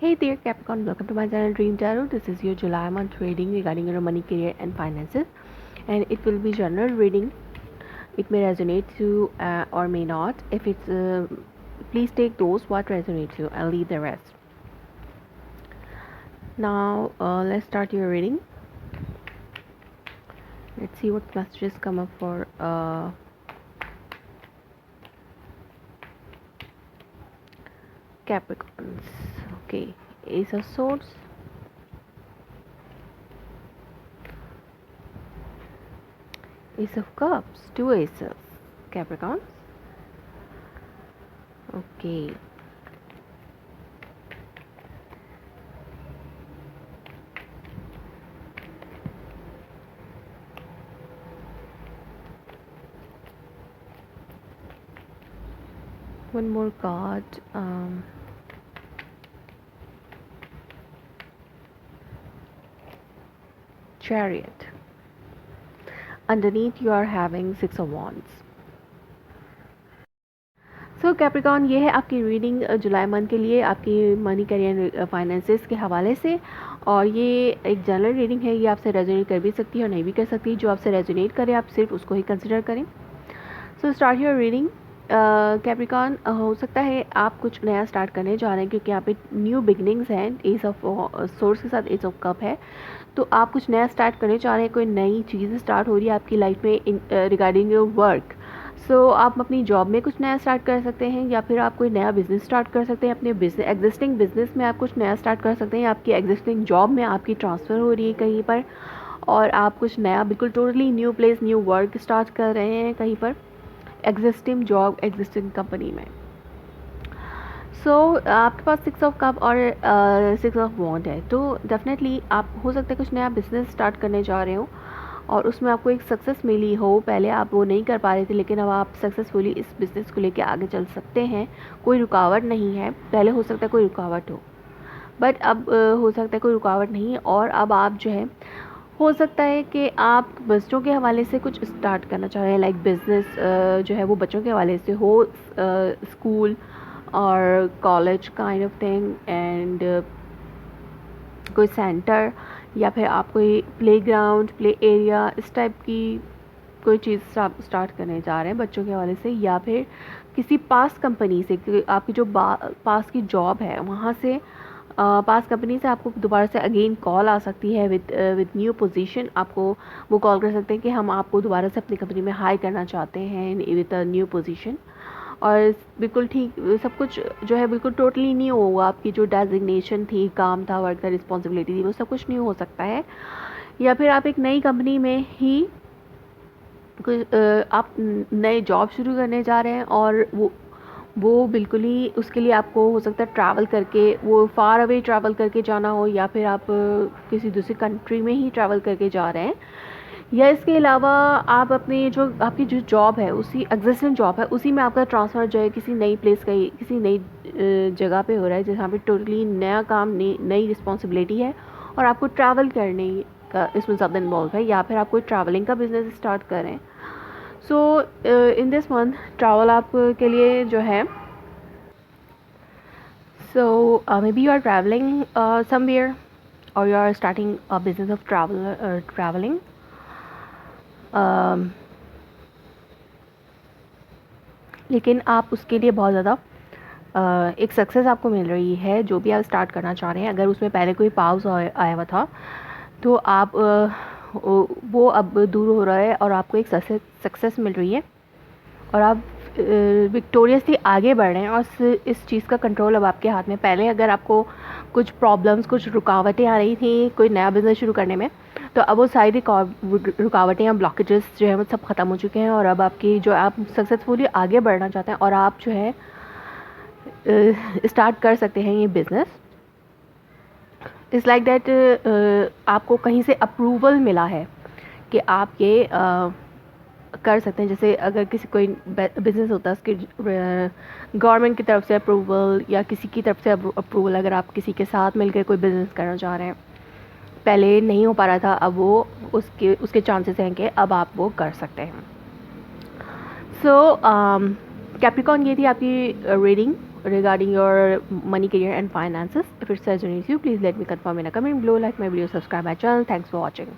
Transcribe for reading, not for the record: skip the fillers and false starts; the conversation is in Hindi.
Hey there Capricorn, welcome to my channel Dream Tarot. This is your July month reading regarding your money, career and finances, and it will be general reading. It may resonate to or may not. If it's please take those what resonates you and leave the rest. Now let's start your reading. Let's see what messages come up for Capricorns. Okay, Ace of Swords, Ace of Cups, two aces, Capricorns. Okay, one more card. Chariot. Underneath you are having Six of Wands. So Capricorn, ये है आपकी रीडिंग जुलाई मंथ के लिए आपकी मनी, करियर, फाइनेंसेस के हवाले से। और ये एक जनरल रीडिंग है, ये आपसे रेजोनेट कर भी सकती है और नहीं भी कर सकती। जो आपसे रेजोनेट करे आप सिर्फ उसको ही कंसिडर करें। So start your reading Capricorn. हो सकता है आप कुछ नया स्टार्ट करने जा रहे हैं क्योंकि यहाँ पे न्यू बिगनिंग्स हैं। एस ऑफ सोर्स के साथ एस ऑफ कप है, तो आप कुछ नया स्टार्ट करने चाह रहे हैं। कोई नई चीज़ स्टार्ट हो रही है आपकी लाइफ में रिगार्डिंग योर वर्क। सो आप अपनी जॉब में कुछ नया स्टार्ट कर सकते हैं, या फिर आप कोई नया बिज़नेस स्टार्ट कर सकते हैं। अपने एग्जिस्टिंग बिजनेस में आप कुछ नया स्टार्ट कर सकते हैं, या आपकी एग्जिस्टिंग जॉब में आपकी ट्रांसफ़र हो रही है कहीं पर, और आप कुछ नया बिल्कुल totally new place, new work start कर रहे हैं कहीं पर, एग्जिस्टिंग जॉब, एग्जिस्टिंग कंपनी में। सो आपके पास सिक्स ऑफ कप और सिक्स ऑफ वॉन्ड है, तो डेफिनेटली आप हो सकता है कुछ नया बिजनेस स्टार्ट करने जा रहे हो और उसमें आपको एक सक्सेस मिली हो। पहले आप वो नहीं कर पा रहे थे, लेकिन अब आप सक्सेसफुली इस बिज़नेस को लेकर आगे चल सकते हैं। कोई रुकावट नहीं है। पहले हो सकता है कोई रुकावट बट अब हो सकता है कोई रुकावट नहीं है। और अब आप जो है, हो सकता है कि आप बच्चों के हवाले से कुछ स्टार्ट करना चाह रहे हैं, लाइक बिज़नेस जो है वो बच्चों के हवाले से हो, स्कूल और college kind of thing, and कोई सेंटर, या फिर आप कोई प्लेग्राउंड, प्ले एरिया, इस टाइप की कोई चीज़ स्टार्ट करने जा रहे हैं बच्चों के हवाले से, या फिर किसी पास कंपनी से, आपकी जो पास की जॉब है वहाँ से, पास कंपनी से आपको दोबारा से अगेन कॉल आ सकती है विद न्यू पोजीशन। आपको वो कॉल कर सकते हैं कि हम आपको दोबारा से अपनी कंपनी में हायर करना चाहते हैं विद अ न्यू पोजीशन। और बिल्कुल ठीक सब कुछ जो है बिल्कुल टोटली न्यू होगा। आपकी जो डेजिग्नेशन थी, काम था, वर्क था, रिस्पॉन्सिबिलिटी थी, वो सब कुछ न्यू हो सकता है। या फिर आप एक नई कंपनी में ही आप नए जॉब शुरू करने जा रहे हैं, और वो बिल्कुल ही उसके लिए आपको हो सकता है ट्रैवल करके, वो फार अवे ट्रैवल करके जाना हो, या फिर आप किसी दूसरी कंट्री में ही ट्रैवल करके जा रहे हैं। या इसके अलावा आप अपनी जो आपकी जो जॉब है, उसी एग्जिस्टिंग जॉब है, उसी में आपका ट्रांसफ़र जो है किसी नई प्लेस का, किसी नई जगह पे हो रहा है, जहाँ पे टोटली नया काम, नई रिस्पॉन्सिबिलिटी है, और आपको ट्रैवल करने का इसमें ज़्यादा इन्वॉल्व है, या फिर आप कोई ट्रैवलिंग का बिज़नेस स्टार्ट करें। So in this month travel आप के लिए जो है, so maybe you are travelling somewhere, or you are starting a business of traveling. लेकिन आप उसके लिए बहुत ज़्यादा एक सक्सेस आपको मिल रही है जो भी आप स्टार्ट करना चाह रहे हैं। अगर उसमें पहले कोई पाउस आया हुआ था, तो आप वो अब दूर हो रहा है और आपको एक सक्सेस मिल रही है, और आप विक्टोरियसली आगे बढ़ रहे हैं, और इस चीज़ का कंट्रोल अब आपके हाथ में। पहले अगर आपको कुछ प्रॉब्लम्स, कुछ रुकावटें आ रही थी कोई नया बिज़नेस शुरू करने में, तो अब वो सारी रुकावटें या ब्लॉकेजेस जो है वो सब ख़त्म हो चुके हैं, और अब आपकी जो आप सक्सेसफुली आगे बढ़ना चाहते हैं और आप जो है स्टार्ट कर सकते हैं ये बिज़नेस। इट्स लाइक दैट आपको कहीं से अप्रूवल मिला है कि आप ये कर सकते हैं। जैसे अगर किसी कोई बिज़नेस होता है, उसके गवर्नमेंट की तरफ से अप्रूवल, या किसी की तरफ से अप्रूवल, अगर आप किसी के साथ मिलकर कोई बिज़नेस करना चाह रहे हैं, पहले नहीं हो पा रहा था, अब वो उसके चांसेस हैं कि अब आप वो कर सकते हैं। सो कैप्रिकॉन, ये थी आपकी reading. regarding your money, career and finances. If it resonates with you, please let me confirm in a comment below, like my video, subscribe my channel. Thanks for watching.